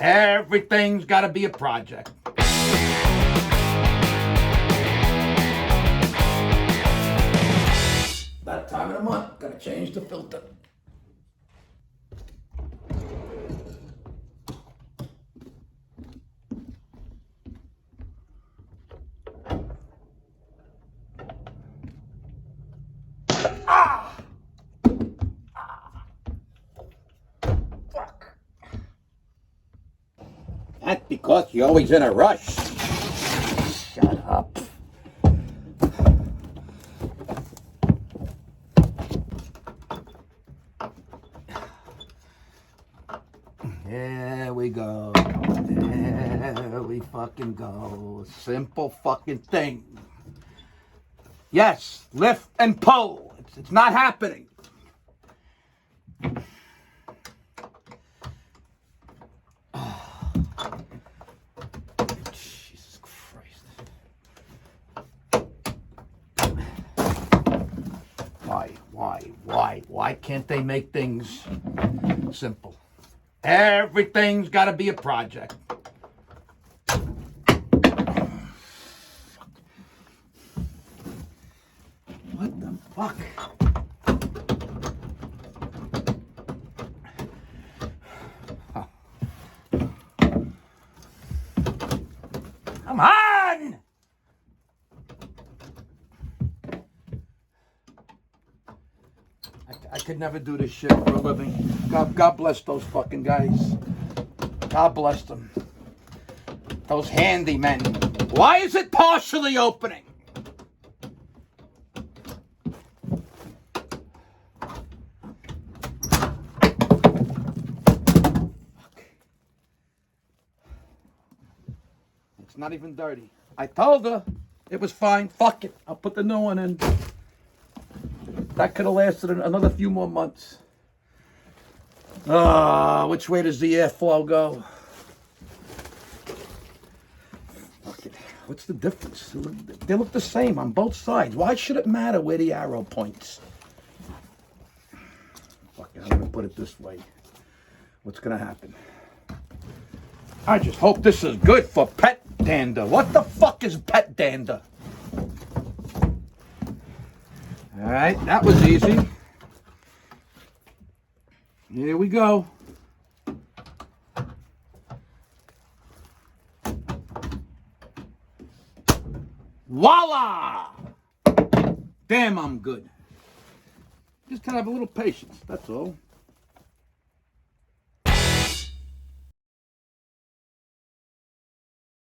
Everything's got to be a project. That time of the month, got to change the filter. Fuck. That's because you're always in a rush. Shut up. There we go. There we fucking go. Simple fucking thing. Yes, lift and pull. It's not happening. Jesus Christ. Why can't they make things simple? Everything's got to be a project. What the fuck? Come on! I could never do this shit for a living. God bless those fucking guys. God bless them. Those handymen. Why is it partially opening? It's not even dirty. I told her it was fine. Fuck it. I'll put the new one in. That could have lasted another few more months. Which way does the airflow go? Fuck it. What's the difference? They look the same on both sides. Why should it matter where the arrow points? Fuck it. I'm going to put it this way. What's going to happen? I just hope this is good for pet dander. What the fuck is pet dander? All right, that was easy. Here we go. Voila! Damn, I'm good. Just gotta have a little patience, that's all.